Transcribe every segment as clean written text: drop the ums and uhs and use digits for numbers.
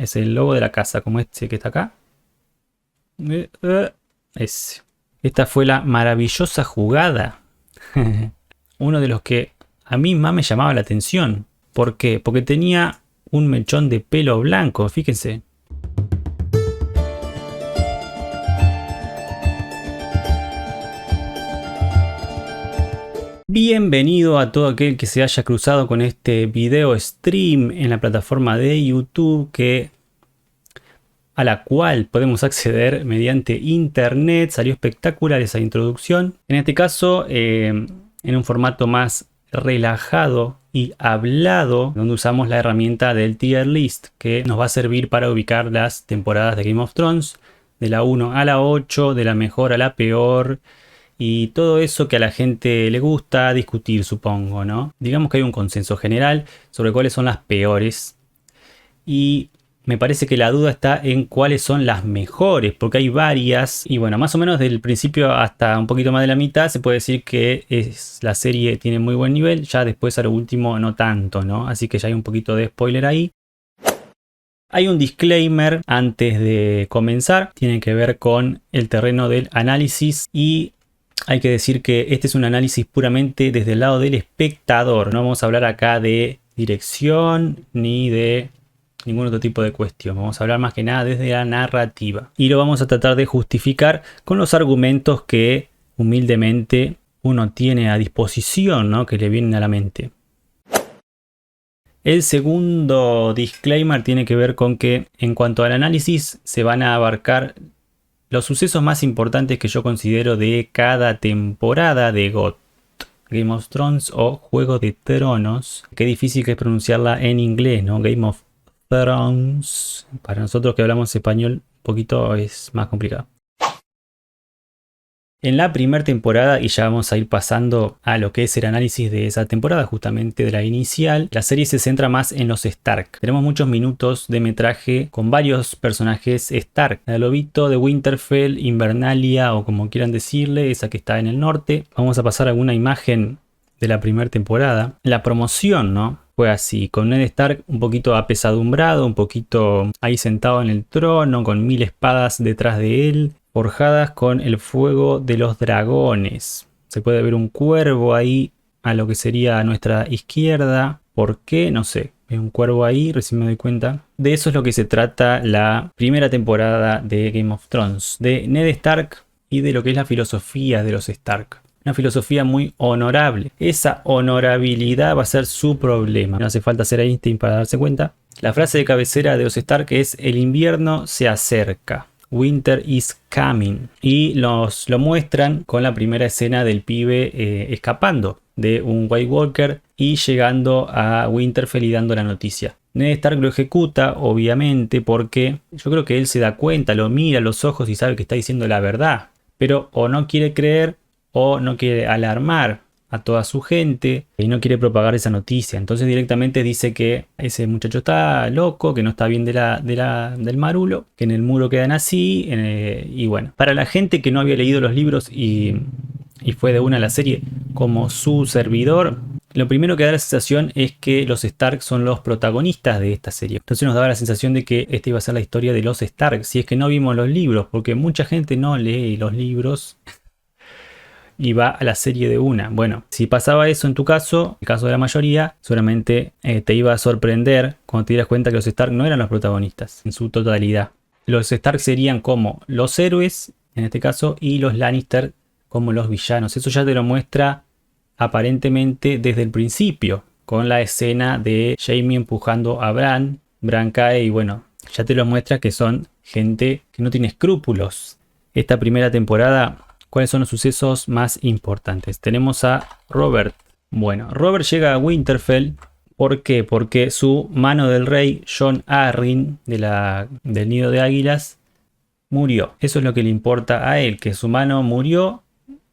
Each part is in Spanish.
Es el logo de la casa, como este que está acá. Ese. Esta fue la maravillosa jugada. Uno de los que a mí más me llamaba la atención. ¿Por qué? Porque tenía un mechón de pelo blanco, fíjense. Bienvenido a todo aquel que se haya cruzado con este video stream en la plataforma de YouTube a la cual podemos acceder mediante internet. Salió espectacular esa introducción. En este caso, en un formato más relajado y hablado, donde usamos la herramienta del tier list, que nos va a servir para ubicar las temporadas de Game of Thrones, de la 1 a la 8, de la mejor a la peor, y todo eso que a la gente le gusta discutir, supongo, ¿no? Digamos que hay un consenso general sobre cuáles son las peores, y me parece que la duda está en cuáles son las mejores, porque hay varias. Y bueno, más o menos del principio hasta un poquito más de la mitad se puede decir que la serie tiene muy buen nivel. Ya después a lo último no tanto, ¿no? Así que ya hay un poquito de spoiler ahí. Hay un disclaimer antes de comenzar. Tiene que ver con el terreno del análisis. Y hay que decir que este es un análisis puramente desde el lado del espectador. No vamos a hablar acá de dirección ni de ningún otro tipo de cuestión. Vamos a hablar más que nada desde la narrativa. Y lo vamos a tratar de justificar con los argumentos que humildemente uno tiene a disposición, ¿no? Que le vienen a la mente. El segundo disclaimer tiene que ver con que en cuanto al análisis se van a abarcar los sucesos más importantes que yo considero de cada temporada de GOT. Game of Thrones o Juego de Tronos. Qué difícil que es pronunciarla en inglés, ¿no? Game of Thrones. Para nosotros que hablamos español un poquito es más complicado. En la primera temporada, y ya vamos a ir pasando a lo que es el análisis de esa temporada, justamente de la inicial, la serie se centra más en los Stark. Tenemos muchos minutos de metraje con varios personajes Stark. El lobito de Winterfell, Invernalia o como quieran decirle, esa que está en el norte. Vamos a pasar alguna imagen de la primera temporada. La promoción, ¿no? Fue así, con Ned Stark un poquito apesadumbrado, un poquito ahí sentado en el trono, con 1000 espadas detrás de él, forjadas con el fuego de los dragones. Se puede ver un cuervo ahí a lo que sería a nuestra izquierda. ¿Por qué? No sé. Hay un cuervo ahí, recién me doy cuenta. De eso es lo que se trata la primera temporada de Game of Thrones. De Ned Stark y de lo que es la filosofía de los Stark. Una filosofía muy honorable. Esa honorabilidad va a ser su problema. No hace falta ser Einstein para darse cuenta. La frase de cabecera de los Stark es: el invierno se acerca. Winter is coming. Y lo muestran con la primera escena del pibe escapando de un White Walker y llegando a Winterfell y dando la noticia. Ned Stark lo ejecuta, obviamente, porque yo creo que él se da cuenta, lo mira a los ojos y sabe que está diciendo la verdad. Pero o no quiere creer o no quiere alarmar a toda su gente y no quiere propagar esa noticia. Entonces directamente dice que ese muchacho está loco, que no está bien del marulo, que en el muro quedan así. Y bueno, para la gente que no había leído los libros y fue de una a la serie como su servidor, lo primero que da la sensación es que los Stark son los protagonistas de esta serie. Entonces nos daba la sensación de que esta iba a ser la historia de los Stark, si es que no vimos los libros, porque mucha gente no lee los libros y va a la serie de una. Bueno, si pasaba eso en tu caso, el caso de la mayoría, seguramente te iba a sorprender cuando te dieras cuenta que los Stark no eran los protagonistas en su totalidad. Los Stark serían como los héroes, en este caso, y los Lannister como los villanos. Eso ya te lo muestra aparentemente desde el principio, con la escena de Jaime empujando a Bran. Bran cae y bueno, ya te lo muestra que son gente que no tiene escrúpulos. Esta primera temporada, ¿cuáles son los sucesos más importantes? Tenemos a Robert. Bueno, Robert llega a Winterfell. ¿Por qué? Porque su mano del rey, Jon Arryn, del Nido de Águilas, murió. Eso es lo que le importa a él, que su mano murió.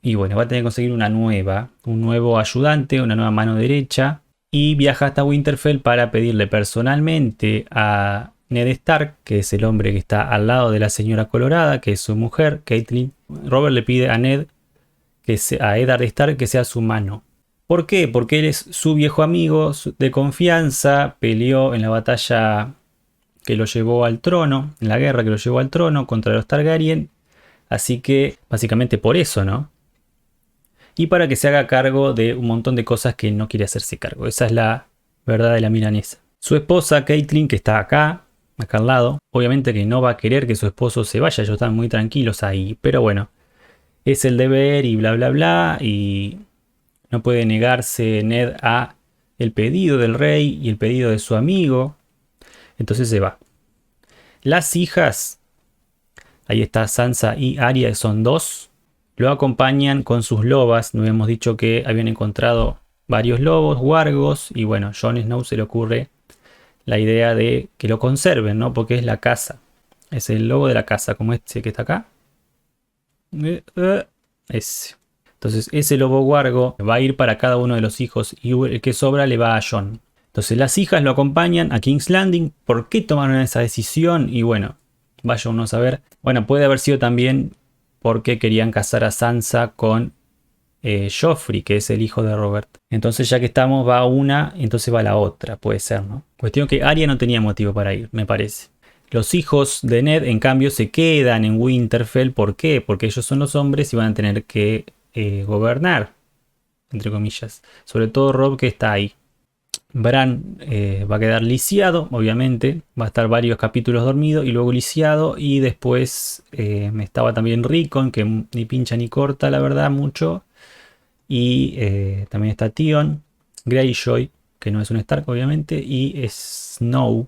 Y bueno, va a tener que conseguir una nueva, un nuevo ayudante, una nueva mano derecha. Y viaja hasta Winterfell para pedirle personalmente a Ned Stark, que es el hombre que está al lado de la señora Colorada, que es su mujer, Catelyn. Robert le pide a a Eddard Stark, que sea su mano. ¿Por qué? Porque él es su viejo amigo de confianza, peleó en la batalla que lo llevó al trono, en la guerra que lo llevó al trono contra los Targaryen. Así que básicamente por eso, ¿no? Y para que se haga cargo de un montón de cosas que no quiere hacerse cargo. Esa es la verdad de la milanesa. Su esposa, Catelyn, que está acá al lado, obviamente que no va a querer que su esposo se vaya, ellos están muy tranquilos ahí, pero bueno, es el deber y bla bla bla, y no puede negarse Ned a el pedido del rey y el pedido de su amigo, entonces se va. Las hijas, ahí está Sansa y Arya, son dos, lo acompañan con sus lobas. Nos habíamos dicho que habían encontrado varios lobos, wargos, y bueno, Jon Snow se le ocurre la idea de que lo conserven, ¿no? Porque es la casa, es el lobo de la casa, como este que está acá. Ese. Entonces ese lobo wargo va a ir para cada uno de los hijos y el que sobra le va a Jon. Entonces las hijas lo acompañan a King's Landing. ¿Por qué tomaron esa decisión? Y bueno, vaya uno a saber. Bueno, puede haber sido también porque querían casar a Sansa con Joffrey, que es el hijo de Robert. Entonces ya que estamos, va una, entonces va la otra, puede ser, ¿no? Cuestión que Arya no tenía motivo para ir, me parece. Los hijos de Ned, en cambio, se quedan en Winterfell. ¿Por qué? Porque ellos son los hombres y van a tener que gobernar, entre comillas. Sobre todo Robb, que está ahí. Bran va a quedar lisiado, obviamente. Va a estar varios capítulos dormido y luego lisiado. Y después estaba también Rickon, que ni pincha ni corta, la verdad, mucho. Y también está Theon Greyjoy, que no es un Stark, obviamente. Y Snow,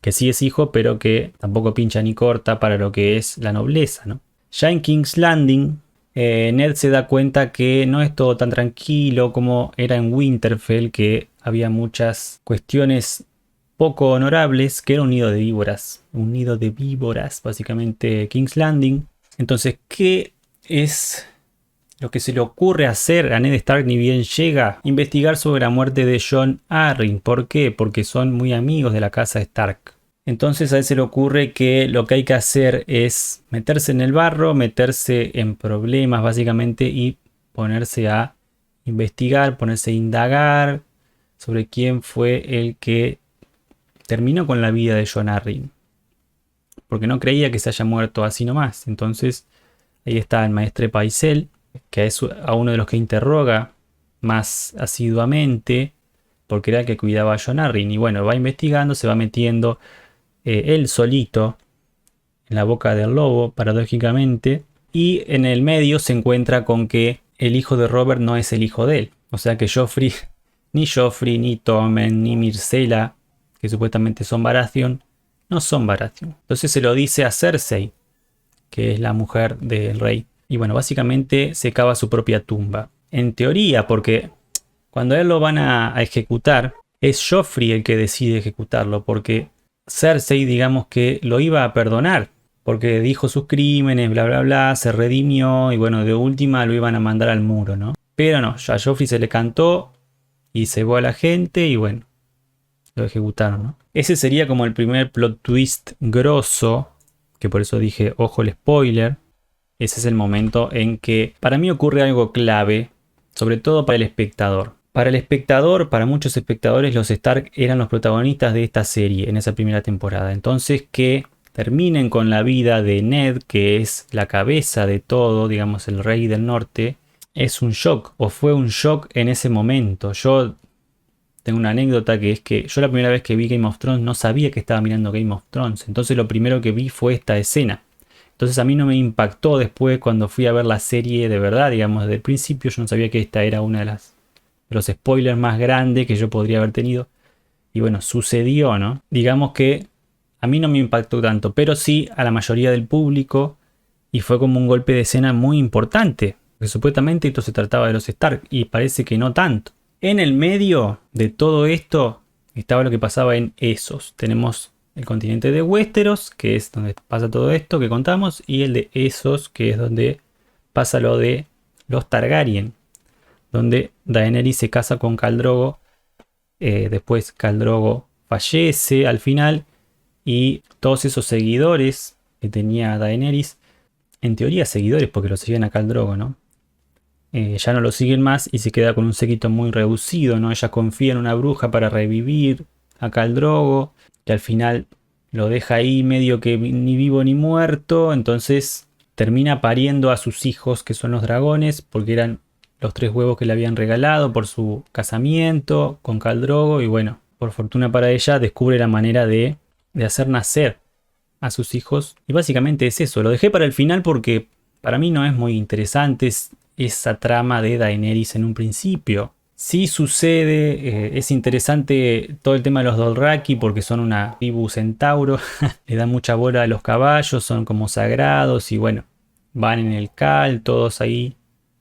que sí es hijo, pero que tampoco pincha ni corta para lo que es la nobleza, ¿no? Ya en King's Landing, Ned se da cuenta que no es todo tan tranquilo como era en Winterfell, que había muchas cuestiones poco honorables, que era un nido de víboras. Un nido de víboras, básicamente, King's Landing. Entonces, ¿qué es lo que se le ocurre hacer a Ned Stark ni bien llega? Investigar sobre la muerte de Jon Arryn. ¿Por qué? Porque son muy amigos de la casa Stark. Entonces a él se le ocurre que lo que hay que hacer es meterse en el barro, meterse en problemas básicamente y ponerse a investigar, ponerse a indagar sobre quién fue el que terminó con la vida de Jon Arryn. Porque no creía que se haya muerto así nomás. Entonces ahí está el maestre Pycelle, que es a uno de los que interroga más asiduamente, porque era el que cuidaba a Jon Arryn. Y bueno, va investigando, se va metiendo él solito en la boca del lobo, paradójicamente. Y en el medio se encuentra con que el hijo de Robert no es el hijo de él. O sea que Joffrey, ni Tommen, ni Myrcella, que supuestamente son Baratheon, no son Baratheon. Entonces se lo dice a Cersei, que es la mujer del rey. Y bueno, básicamente se cava su propia tumba. En teoría, porque cuando a él lo van a ejecutar, es Joffrey el que decide ejecutarlo, porque Cersei, digamos que lo iba a perdonar, porque dijo sus crímenes, bla bla bla, se redimió y bueno, de última lo iban a mandar al muro, ¿no? Pero no, ya a Joffrey se le cantó y cebó a la gente y bueno, lo ejecutaron, ¿no? Ese sería como el primer plot twist grosso, que por eso dije, ojo el spoiler. Ese es el momento en que para mí ocurre algo clave, sobre todo para el espectador. Para el espectador, para muchos espectadores, los Stark eran los protagonistas de esta serie en esa primera temporada. Entonces que terminen con la vida de Ned, que es la cabeza de todo, digamos el rey del norte, es un shock, o fue un shock en ese momento. Yo tengo una anécdota que es que yo la primera vez que vi Game of Thrones no sabía que estaba mirando Game of Thrones. Entonces lo primero que vi fue esta escena. Entonces a mí no me impactó después cuando fui a ver la serie de verdad, digamos, desde el principio. Yo no sabía que esta era una de los spoilers más grandes que yo podría haber tenido. Y bueno, sucedió, ¿no? Digamos que a mí no me impactó tanto, pero sí a la mayoría del público. Y fue como un golpe de escena muy importante. Porque supuestamente esto se trataba de los Stark y parece que no tanto. En el medio de todo esto estaba lo que pasaba en Essos. Tenemos el continente de Westeros, que es donde pasa todo esto que contamos, y el de Essos, que es donde pasa lo de los Targaryen, donde Daenerys se casa con Khal Drogo. Después Khal Drogo fallece al final y todos esos seguidores que tenía Daenerys, en teoría seguidores porque lo seguían a Khal Drogo, ¿no? Ya no lo siguen más y se queda con un séquito muy reducido, ¿no? Ella confía en una bruja para revivir a Khal Drogo, que al final lo deja ahí medio que ni vivo ni muerto, entonces termina pariendo a sus hijos, que son los dragones, porque eran los 3 huevos que le habían regalado por su casamiento con Khal Drogo, y bueno, por fortuna para ella, descubre la manera de hacer nacer a sus hijos. Y básicamente es eso. Lo dejé para el final porque para mí no es muy interesante esa trama de Daenerys en un principio. Sí sucede, es interesante todo el tema de los Dothraki porque son una tribu centauro. Le dan mucha bola a los caballos, son como sagrados y bueno, van en el Khal, todos ahí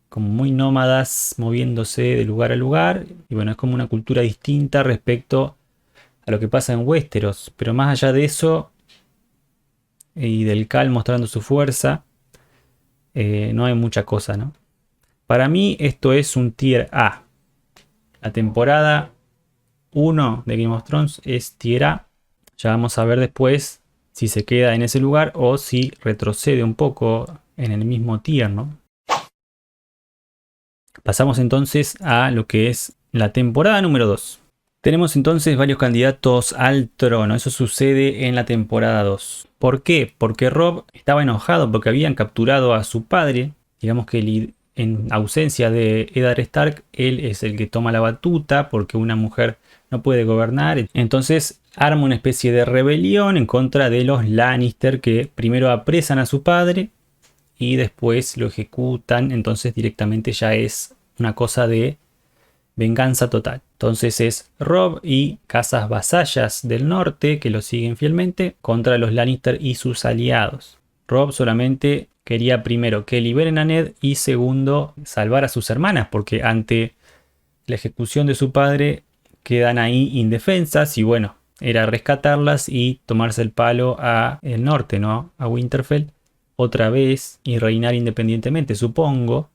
como muy nómadas, moviéndose de lugar a lugar. Y bueno, es como una cultura distinta respecto a lo que pasa en Westeros. Pero más allá de eso y del Khal mostrando su fuerza, no hay mucha cosa, ¿no? Para mí esto es un tier A. La temporada 1 de Game of Thrones es tier A. Ya vamos a ver después si se queda en ese lugar o si retrocede un poco en el mismo tier, ¿no? Pasamos entonces a lo que es la temporada número 2. Tenemos entonces varios candidatos al trono. Eso sucede en la temporada 2. ¿Por qué? Porque Robb estaba enojado porque habían capturado a su padre. Digamos que en ausencia de Eddard Stark, él es el que toma la batuta porque una mujer no puede gobernar. Entonces arma una especie de rebelión en contra de los Lannister, que primero apresan a su padre y después lo ejecutan. Entonces directamente ya es una cosa de venganza total. Entonces es Robb y casas vasallas del norte que lo siguen fielmente contra los Lannister y sus aliados. Robb solamente quería primero que liberen a Ned y segundo salvar a sus hermanas, porque ante la ejecución de su padre quedan ahí indefensas y bueno, era rescatarlas y tomarse el palo a el norte, ¿no? A Winterfell otra vez y reinar independientemente, supongo.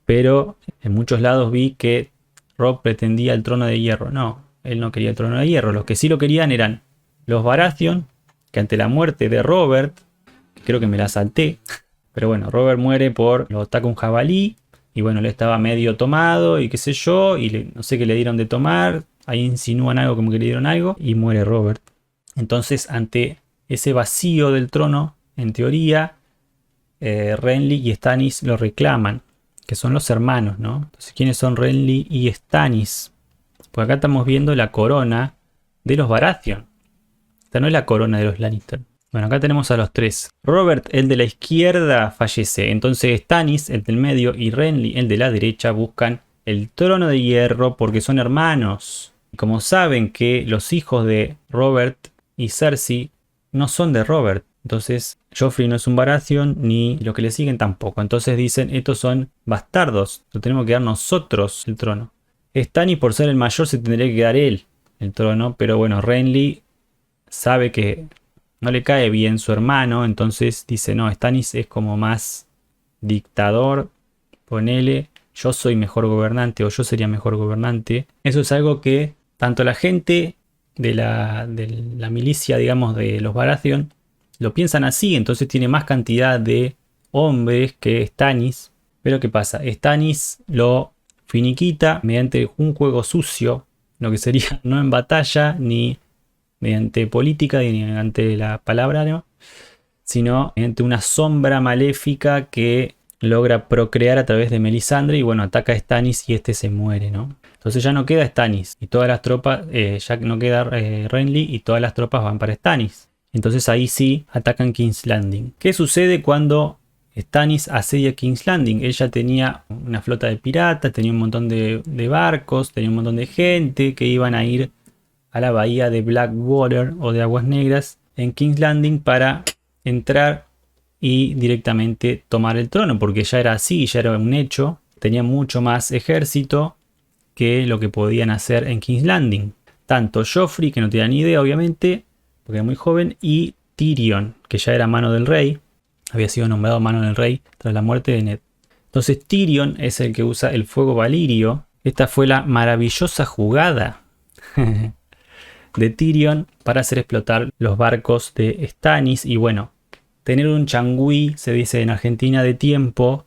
Pero en muchos lados vi que Robb pretendía el trono de hierro. No, él no quería el trono de hierro. Los que sí lo querían eran los Baratheon, que ante la muerte de Robert, creo que me la salté, pero bueno, Robert muere por lo ataca un jabalí y bueno, él estaba medio tomado y qué sé yo, y no sé qué le dieron de tomar, ahí insinúan algo como que le dieron algo y muere Robert. Entonces, ante ese vacío del trono, en teoría, Renly y Stannis lo reclaman, que son los hermanos, ¿no? Entonces, ¿quiénes son Renly y Stannis? Pues acá estamos viendo la corona de los Baratheon. Esta no es la corona de los Lannister. Bueno, acá tenemos a los 3. Robert, el de la izquierda, fallece. Entonces Stannis, el del medio, y Renly, el de la derecha, buscan el trono de hierro porque son hermanos. Y como saben que los hijos de Robert y Cersei no son de Robert, entonces Joffrey no es un Baratheon ni los que le siguen tampoco. Entonces dicen, estos son bastardos, lo tenemos que dar nosotros el trono. Stannis, por ser el mayor, se tendría que dar él el trono, pero bueno, Renly sabe que no le cae bien su hermano, entonces dice, no, Stannis es como más dictador, ponele, yo soy mejor gobernante o yo sería mejor gobernante. Eso es algo que tanto la gente de la milicia, digamos, de los Baratheon, lo piensan así, entonces tiene más cantidad de hombres que Stannis. Pero ¿qué pasa? Stannis lo finiquita mediante un juego sucio, lo que sería no en batalla, ni mediante política, ni mediante la palabra, ¿no? Sino mediante una sombra maléfica que logra procrear a través de Melisandre y bueno, ataca a Stannis y este se muere, ¿no? Entonces ya no queda Stannis y todas las tropas, ya no queda Renly y todas las tropas van para Stannis. Entonces ahí sí atacan King's Landing. ¿Qué sucede cuando Stannis asedia King's Landing? Ella tenía una flota de piratas, tenía un montón de barcos, tenía un montón de gente que iban a ir a la bahía de Blackwater o de Aguas Negras en King's Landing para entrar y directamente tomar el trono, porque ya era así, ya era un hecho. Tenía mucho más ejército que lo que podían hacer en King's Landing. Tanto Joffrey, que no tenía ni idea obviamente, porque era muy joven, y Tyrion, que ya era mano del rey, había sido nombrado mano del rey tras la muerte de Ned. Entonces Tyrion es el que usa el fuego valirio. Esta fue la maravillosa jugada de Tyrion para hacer explotar los barcos de Stannis y bueno, tener un changüí, se dice en Argentina, de tiempo,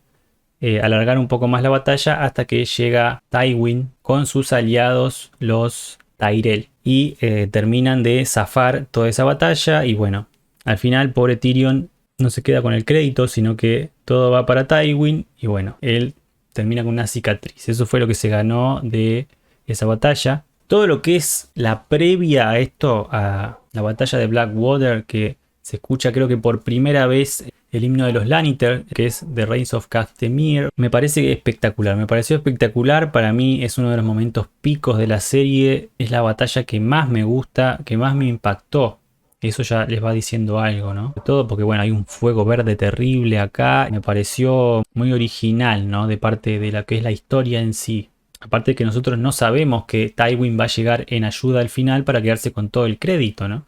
alargar un poco más la batalla hasta que llega Tywin con sus aliados, los Tyrell. Y terminan de zafar toda esa batalla. Y bueno, al final, pobre Tyrion no se queda con el crédito, sino que todo va para Tywin. Y bueno, él termina con una cicatriz. Eso fue lo que se ganó de esa batalla. Todo lo que es la previa a esto, a la batalla de Blackwater, que se escucha creo que por primera vez el himno de los Lannister, que es The Reigns of Castamere, me parece espectacular. Me pareció espectacular. Para mí es uno de los momentos picos de la serie. Es la batalla que más me gusta, que más me impactó. Eso ya les va diciendo algo, ¿no? Todo porque, bueno, hay un fuego verde terrible acá. Me pareció muy original, ¿no? De parte de la que es la historia en sí. Aparte de que nosotros no sabemos que Tywin va a llegar en ayuda al final para quedarse con todo el crédito, ¿no?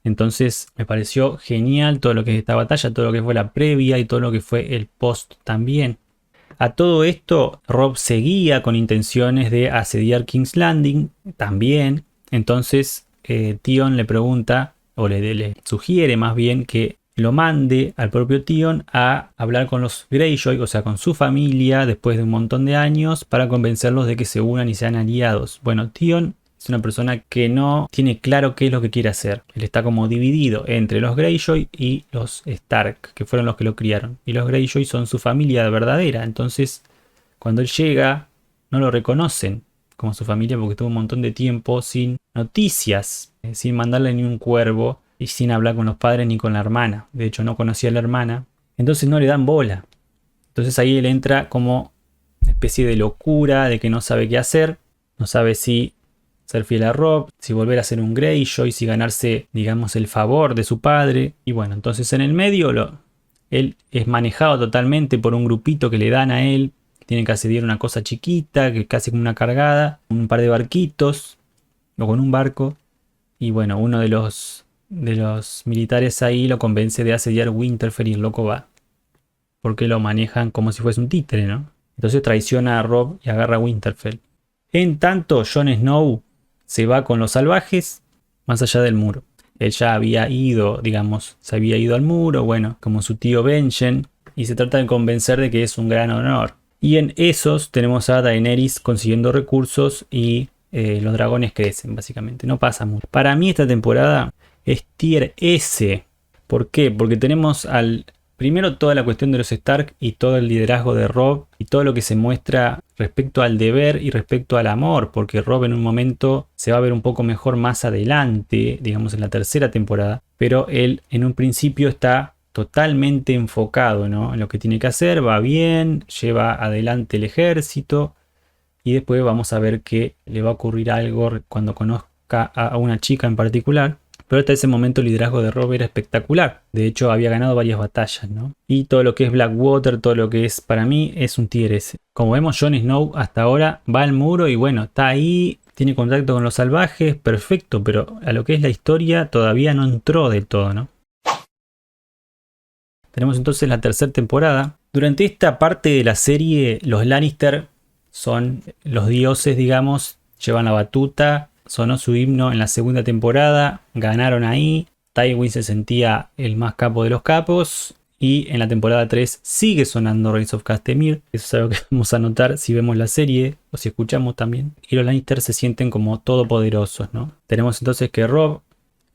Entonces me pareció genial todo lo que es esta batalla, todo lo que fue la previa y todo lo que fue el post también. A todo esto, Robb seguía con intenciones de asediar King's Landing también. Entonces Theon le pregunta, o le sugiere más bien, que lo mande al propio Theon a hablar con los Greyjoy, o sea, con su familia, después de un montón de años, para convencerlos de que se unan y sean aliados. Bueno, Theon es una persona que no tiene claro qué es lo que quiere hacer. Él está como dividido entre los Greyjoy y los Stark, que fueron los que lo criaron. Y los Greyjoy son su familia verdadera. Entonces, cuando él llega, no lo reconocen como su familia porque tuvo un montón de tiempo sin noticias, sin mandarle ni un cuervo y sin hablar con los padres ni con la hermana. De hecho, no conocía a la hermana. Entonces no le dan bola. Entonces ahí él entra como una especie de locura, de que no sabe qué hacer. No sabe si ser fiel a Robb, si volver a ser un Greyjoy, si ganarse, digamos, el favor de su padre. Y bueno, entonces en el medio él es manejado totalmente por un grupito que le dan a él. Tiene que asediar una cosa chiquita, que casi como una cargada, un par de barquitos, o con un barco. Y bueno, uno de los militares ahí lo convence de asediar Winterfell y el loco va. Porque lo manejan como si fuese un títere, ¿no? Entonces traiciona a Robb y agarra a Winterfell. En tanto, Jon Snow se va con los salvajes más allá del muro. Él ya había ido, digamos, se había ido al muro, bueno, como su tío Benjen, y se trata de convencer de que es un gran honor. Y en esos tenemos a Daenerys consiguiendo recursos y los dragones crecen, básicamente. No pasa mucho. Para mí esta temporada es tier S. ¿Por qué? Porque tenemos primero toda la cuestión de los Stark y todo el liderazgo de Robb y todo lo que se muestra respecto al deber y respecto al amor, porque Robb en un momento se va a ver un poco mejor más adelante, digamos en la tercera temporada, pero él en un principio está totalmente enfocado, ¿no?, en lo que tiene que hacer, va bien, lleva adelante el ejército y después vamos a ver que le va a ocurrir algo cuando conozca a una chica en particular. Pero hasta ese momento el liderazgo de Robb era espectacular. De hecho, había ganado varias batallas, ¿no? Y todo lo que es Blackwater, todo lo que es, para mí, es un tier S. Como vemos, Jon Snow hasta ahora va al muro y bueno, está ahí, tiene contacto con los salvajes, perfecto, pero a lo que es la historia todavía no entró del todo, ¿no? Tenemos entonces la tercera temporada. Durante esta parte de la serie, los Lannister son los dioses, digamos, llevan la batuta. Sonó su himno en la segunda temporada, ganaron ahí, Tywin se sentía el más capo de los capos y en la temporada 3 sigue sonando Reigns of Castamere. Eso es algo que vamos a notar si vemos la serie o si escuchamos también. Y los Lannister se sienten como todopoderosos, ¿no? Tenemos entonces que Robb,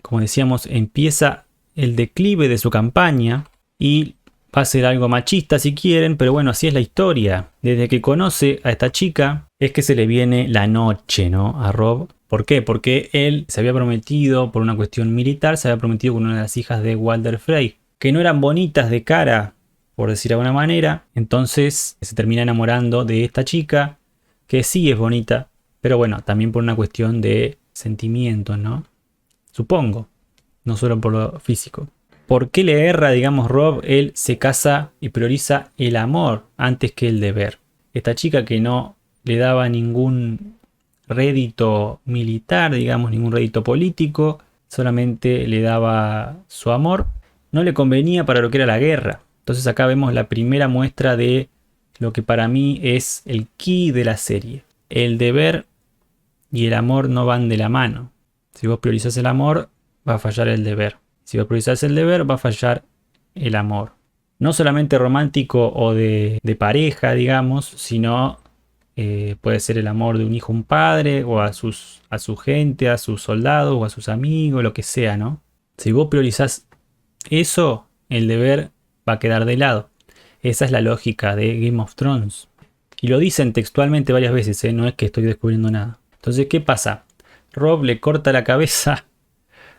como decíamos, empieza el declive de su campaña y va a ser algo machista si quieren, pero bueno, así es la historia. Desde que conoce a esta chica es que se le viene la noche, ¿no?, a Robb. ¿Por qué? Porque él se había prometido, por una cuestión militar, se había prometido con una de las hijas de Walder Frey, que no eran bonitas de cara, por decir de alguna manera. Entonces se termina enamorando de esta chica, que sí es bonita, pero bueno, también por una cuestión de sentimientos, ¿no? Supongo, no solo por lo físico. ¿Por qué le erra, digamos, Robb? Él se casa y prioriza el amor antes que el deber. Esta chica que no le daba ningún rédito militar, digamos, ningún rédito político, solamente le daba su amor, no le convenía para lo que era la guerra. Entonces acá vemos la primera muestra de lo que para mí es el key de la serie. El deber y el amor no van de la mano. Si vos priorizás el amor, va a fallar el deber. Si vos priorizás el deber, va a fallar el amor. No solamente romántico o de pareja, digamos, sino puede ser el amor de un hijo a un padre, o a su gente, a sus soldados, o a sus amigos, lo que sea, ¿no? Si vos priorizás eso, el deber va a quedar de lado. Esa es la lógica de Game of Thrones. Y lo dicen textualmente varias veces, ¿eh? No es que estoy descubriendo nada. Entonces, ¿qué pasa? Robb le corta la cabeza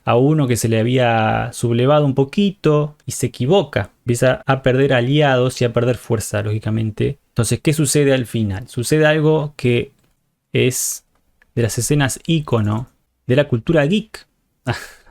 a uno que se le había sublevado un poquito y se equivoca. Empieza a perder aliados y a perder fuerza, lógicamente. Entonces, ¿qué sucede al final? Sucede algo que es de las escenas ícono de la cultura geek.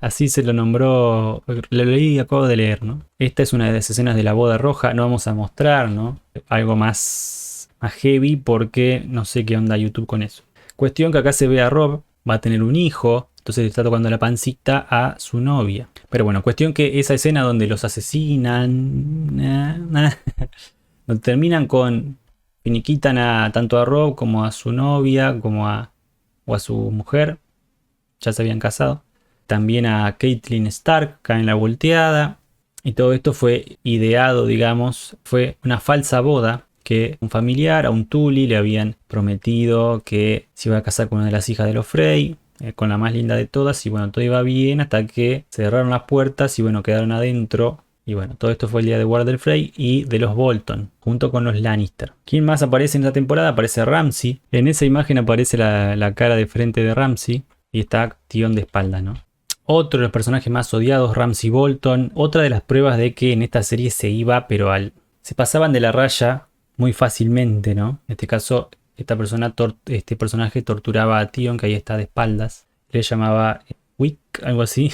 Así se lo nombró, lo leí y acabo de leer, ¿no? Esta es una de las escenas de la boda roja, no vamos a mostrar, ¿no? Algo más heavy porque no sé qué onda YouTube con eso. Cuestión que acá se ve a Robb, va a tener un hijo, entonces le está tocando la pancita a su novia. Pero bueno, cuestión que esa escena donde los asesinan, donde terminan con, finiquitan tanto a Robb como a su novia, o a su mujer, ya se habían casado. También a Catelyn Stark cae en la volteada. Y todo esto fue ideado, digamos, fue una falsa boda que un familiar, a un Tully, le habían prometido que se iba a casar con una de las hijas de los Frey, con la más linda de todas. Y bueno, todo iba bien hasta que cerraron las puertas y bueno, quedaron adentro. Y bueno, todo esto fue el día de Walder Frey y de los Bolton, junto con los Lannister. ¿Quién más aparece en esta temporada? Aparece Ramsay. En esa imagen aparece la cara de frente de Ramsay y está Tion de espalda, ¿no? Otro de los personajes más odiados, Ramsay Bolton. Otra de las pruebas de que en esta serie se iba, pero se pasaban de la raya muy fácilmente, ¿no? En este caso, este personaje torturaba a Tion, que ahí está de espaldas. Le llamaba Wick, algo así.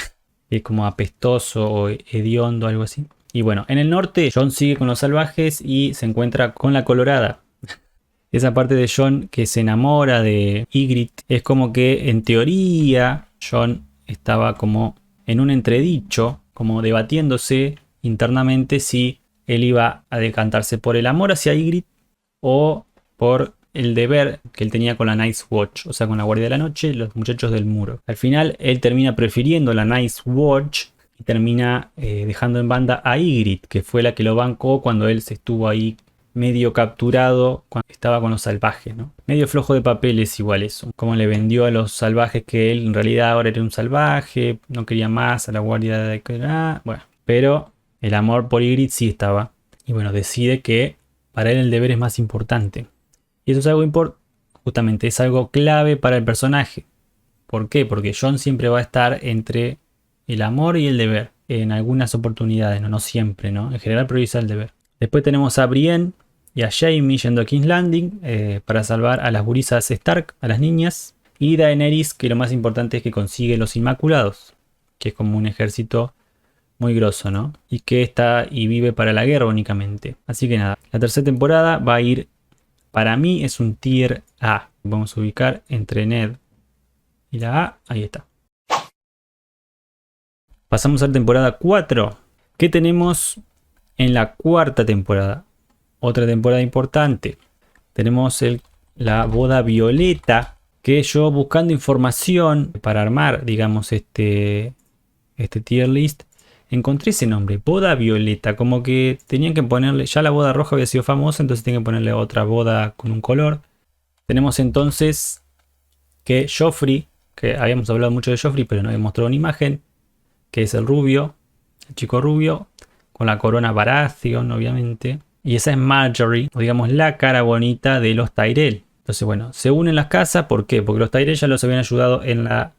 Es como apestoso o hediondo, algo así. Y bueno, en el norte, Jon sigue con los salvajes y se encuentra con la Colorada. Esa parte de Jon que se enamora de Ygritte es como que, en teoría, Jon estaba como en un entredicho, como debatiéndose internamente si él iba a decantarse por el amor hacia Ygritte o por el deber que él tenía con la Night's Watch, o sea, con la Guardia de la Noche, los muchachos del muro. Al final, él termina prefiriendo la Night's Watch y termina dejando en banda a Ygritte, que fue la que lo bancó cuando él se estuvo ahí medio capturado cuando estaba con los salvajes, ¿no? Medio flojo de papeles igual eso. Como le vendió a los salvajes que él en realidad ahora era un salvaje, no quería más a la guardia de... Bueno, pero el amor por Ygritte sí estaba. Y bueno, decide que para él el deber es más importante. Y eso es algo justamente es algo clave para el personaje. ¿Por qué? Porque Jon siempre va a estar entre el amor y el deber. En algunas oportunidades, no siempre, ¿no? En general prioriza el deber. Después tenemos a Brienne y a Jaime yendo a King's Landing para salvar a las gurisas Stark, a las niñas. Y Daenerys, que lo más importante es que consigue los Inmaculados, que es como un ejército muy grosso, ¿no? Y que está y vive para la guerra únicamente. Así que nada, la tercera temporada va a ir, para mí es un tier A. Vamos a ubicar entre Ned y la A, ahí está. Pasamos a la temporada 4. ¿Qué tenemos en la cuarta temporada? Otra temporada importante. Tenemos la boda violeta, que yo buscando información para armar, digamos, este tier list, encontré ese nombre, boda violeta, como que tenían que ponerle, ya la boda roja había sido famosa, entonces tenían que ponerle otra boda con un color. Tenemos entonces que Joffrey, que habíamos hablado mucho de Joffrey, pero no había mostrado una imagen, que es el rubio, el chico rubio, con la corona Baratheon, obviamente. Y esa es Marjorie, o digamos la cara bonita de los Tyrell. Entonces, bueno, se unen las casas, ¿por qué? Porque los Tyrell ya los habían ayudado en la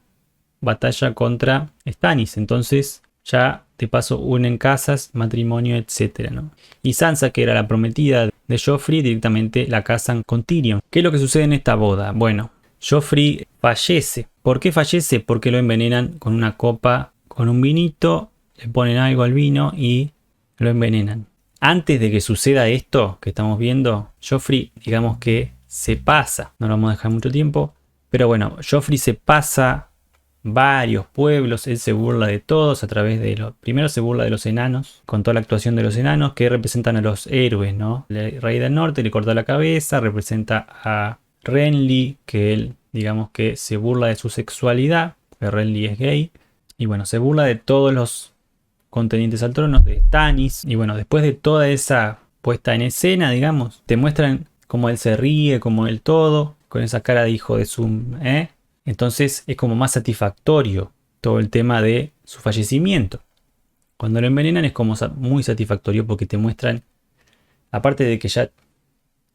batalla contra Stannis. Entonces, ya de paso unen casas, matrimonio, etc., ¿no? Y Sansa, que era la prometida de Joffrey, directamente la casan con Tyrion. ¿Qué es lo que sucede en esta boda? Bueno, Joffrey fallece. ¿Por qué fallece? Porque lo envenenan con una copa, con un vinito, le ponen algo al vino y lo envenenan. Antes de que suceda esto que estamos viendo, Joffrey, digamos que se pasa, no lo vamos a dejar mucho tiempo, pero bueno, Joffrey se pasa varios pueblos, él se burla de todos a través de primero se burla de los enanos, con toda la actuación de los enanos que representan a los héroes, ¿no? El rey del norte le corta la cabeza, representa a Renly, que él, digamos que se burla de su sexualidad, porque Renly es gay, y bueno, se burla de todos los contendientes al trono, de Stannis, y bueno, después de toda esa puesta en escena, digamos, te muestran Como él se ríe, como él todo, con esa cara de hijo de su... Entonces es como más satisfactorio todo el tema de su fallecimiento. Cuando lo envenenan es como muy satisfactorio porque te muestran, aparte de que ya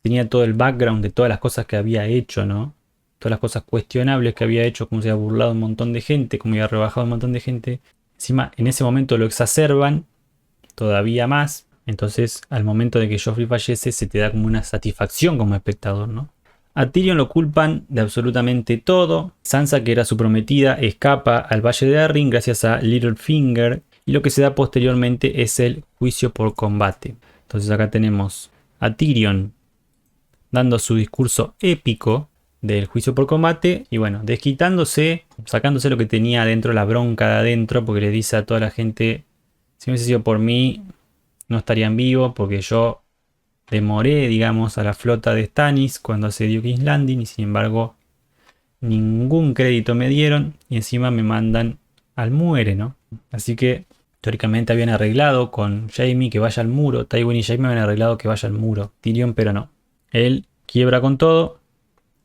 tenía todo el background de todas las cosas que había hecho, ¿no? Todas las cosas cuestionables que había hecho, como se había burlado un montón de gente, como había rebajado un montón de gente. Encima, en ese momento lo exacerban todavía más. Entonces, al momento de que Joffrey fallece, se te da como una satisfacción como espectador, ¿no? A Tyrion lo culpan de absolutamente todo. Sansa, que era su prometida, escapa al Valle de Arryn gracias a Littlefinger. Y lo que se da posteriormente es el juicio por combate. Entonces acá tenemos a Tyrion dando su discurso épico del juicio por combate. Y bueno, desquitándose, sacándose lo que tenía adentro, la bronca de adentro, porque le dice a toda la gente, si no hubiese sido por mí, no estarían vivos, porque yo demoré, digamos, a la flota de Stannis cuando asedió King's Landing y sin embargo ningún crédito me dieron y encima me mandan al muere, ¿no? Así que teóricamente habían arreglado con Jaime que vaya al muro. Tywin y Jaime habían arreglado que vaya al muro. Tyrion, pero no. Él quiebra con todo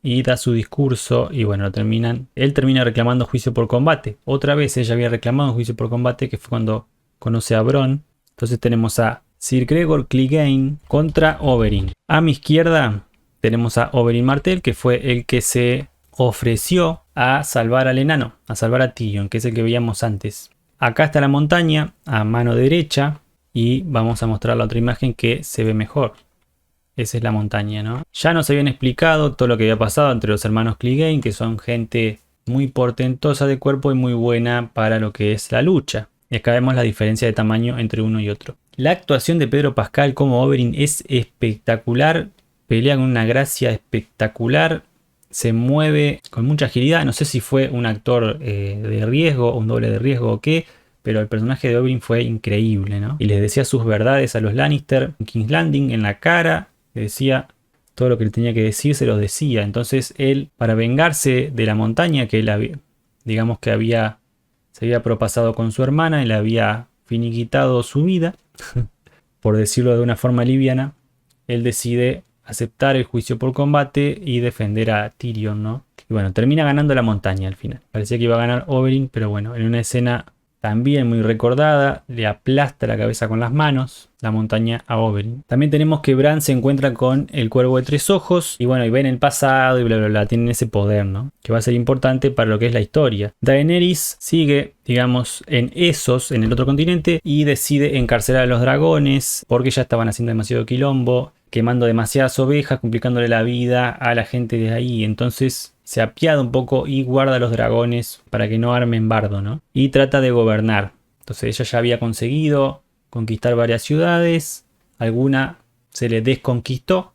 y da su discurso y bueno, él termina reclamando juicio por combate. Otra vez ella había reclamado juicio por combate, que fue cuando conoce a Bronn. Entonces tenemos a Sir Gregor Clegane contra Oberyn. A mi izquierda tenemos a Oberyn Martell, que fue el que se ofreció a salvar al enano, a salvar a Tyrion, que es el que veíamos antes. Acá está la montaña, a mano derecha, y vamos a mostrar la otra imagen que se ve mejor. Esa es la montaña, ¿no? Ya nos habían explicado todo lo que había pasado entre los hermanos Clegane, que son gente muy portentosa de cuerpo y muy buena para lo que es la lucha. Y acá vemos la diferencia de tamaño entre uno y otro. La actuación de Pedro Pascal como Oberyn es espectacular. Pelea con una gracia espectacular. Se mueve con mucha agilidad. No sé si fue un actor de riesgo o un doble de riesgo o qué. Pero el personaje de Oberyn fue increíble, ¿no? Y les decía sus verdades a los Lannister en King's Landing en la cara. Le decía todo lo que le tenía que decir, se los decía. Entonces él, para vengarse de la montaña que él digamos que se había propasado con su hermana y le había finiquitado su vida, por decirlo de una forma liviana, él decide aceptar el juicio por combate y defender a Tyrion, ¿no? Y bueno, termina ganando la montaña al final. Parecía que iba a ganar Oberyn, pero bueno, en una escena también muy recordada, le aplasta la cabeza con las manos, la montaña a Oberyn. También tenemos que Bran se encuentra con el Cuervo de Tres Ojos y bueno, y ven el pasado y bla bla bla, tienen ese poder, ¿no? Que va a ser importante para lo que es la historia. Daenerys sigue, digamos, en Essos, en el otro continente, y decide encarcelar a los dragones porque ya estaban haciendo demasiado quilombo, quemando demasiadas ovejas, complicándole la vida a la gente de ahí. Entonces se apiada un poco y guarda a los dragones para que no armen bardo, ¿no? Y trata de gobernar. Entonces ella ya había conseguido conquistar varias ciudades, alguna se le desconquistó.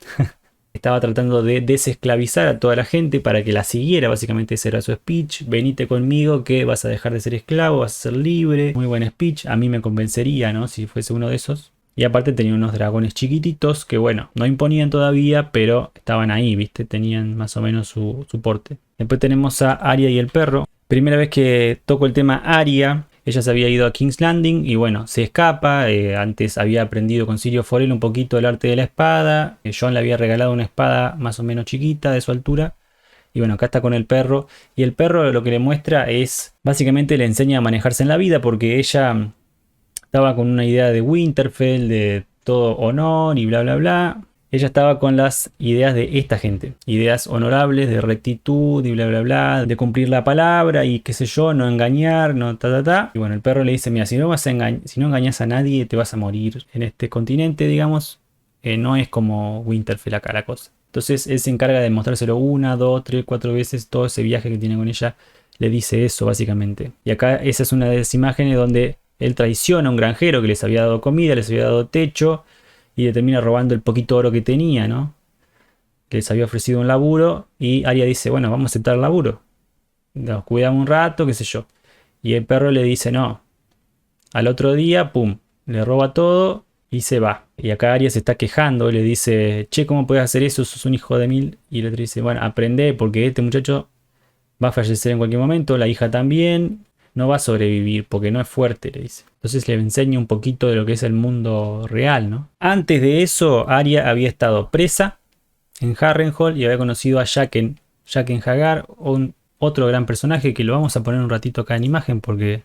Estaba tratando de desesclavizar a toda la gente para que la siguiera, básicamente ese era su speech. Venite conmigo que vas a dejar de ser esclavo, vas a ser libre. Muy buen speech, a mí me convencería, ¿no? Si fuese uno de esos. Y aparte tenía unos dragones chiquititos que bueno, no imponían todavía, pero estaban ahí, ¿viste? Tenían más o menos su porte. Después tenemos a Arya y el perro. Primera vez que toco el tema Arya, ella se había ido a King's Landing y bueno, se escapa. Antes había aprendido con Syrio Forel un poquito el arte de la espada. Jon le había regalado una espada más o menos chiquita de su altura. Y bueno, acá está con el perro. Y el perro lo que le muestra es, básicamente le enseña a manejarse en la vida porque ella estaba con una idea de Winterfell, de todo honor y bla bla bla. Ella estaba con las ideas de esta gente. Ideas honorables, de rectitud y bla bla bla. De cumplir la palabra y qué sé yo, no engañar, no ta ta ta. Y bueno, el perro le dice, mira, si no engañas a nadie te vas a morir. En este continente, digamos, no es como Winterfell acá la cosa. Entonces él se encarga de mostrárselo 1, 2, 3, 4 veces. Todo ese viaje que tiene con ella le dice eso básicamente. Y acá esa es una de las imágenes donde él traiciona a un granjero que les había dado comida, les había dado techo y le termina robando el poquito oro que tenía, ¿no? Que les había ofrecido un laburo y Arya dice, bueno, vamos a aceptar el laburo. Nos cuidamos un rato, qué sé yo. Y el perro le dice, no. Al otro día, pum, le roba todo y se va. Y acá Arya se está quejando, le dice, che, ¿cómo puedes hacer eso? Sos un hijo de mil. Y el otro dice, bueno, aprende porque este muchacho va a fallecer en cualquier momento, la hija también. No va a sobrevivir porque no es fuerte, le dice. Entonces le enseña un poquito de lo que es el mundo real, ¿no? Antes de eso, Arya había estado presa en Harrenhal y había conocido a Jaqen H'ghar, otro gran personaje que lo vamos a poner un ratito acá en imagen porque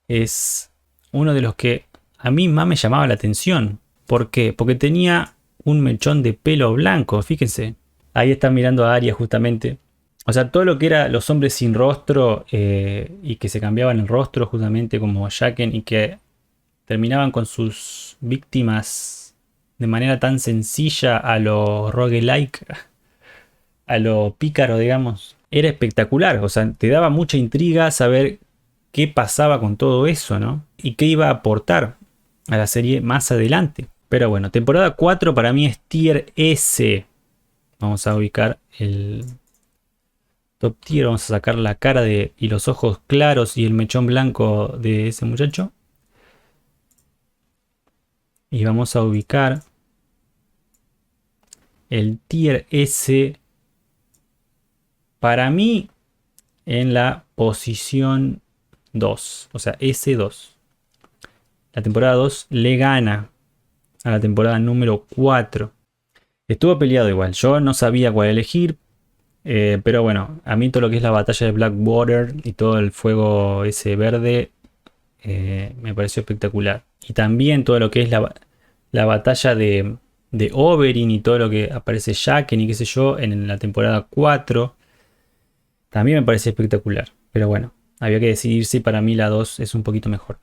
es uno de los que a mí más me llamaba la atención. ¿Por qué? Porque tenía un mechón de pelo blanco, fíjense. Ahí están mirando a Arya justamente. O sea, todo lo que era los hombres sin rostro y que se cambiaban el rostro justamente como Jaqen y que terminaban con sus víctimas de manera tan sencilla a lo roguelike, a lo pícaro, digamos. Era espectacular, o sea, te daba mucha intriga saber qué pasaba con todo eso, ¿no? Y qué iba a aportar a la serie más adelante. Pero bueno, temporada 4 para mí es tier S. Vamos a ubicar el top tier, vamos a sacar la cara y los ojos claros y el mechón blanco de ese muchacho. Y vamos a ubicar el tier S para mí en la posición 2, o sea, S2. La temporada 2 le gana a la temporada número 4. Estuvo peleado igual, yo no sabía cuál elegir, pero bueno, a mí todo lo que es la batalla de Blackwater y todo el fuego ese verde me pareció espectacular. Y también todo lo que es la batalla de Oberyn y todo lo que aparece Jaqen y qué sé yo en la temporada 4. También me parece espectacular. Pero bueno, había que decidir si para mí la 2 es un poquito mejor.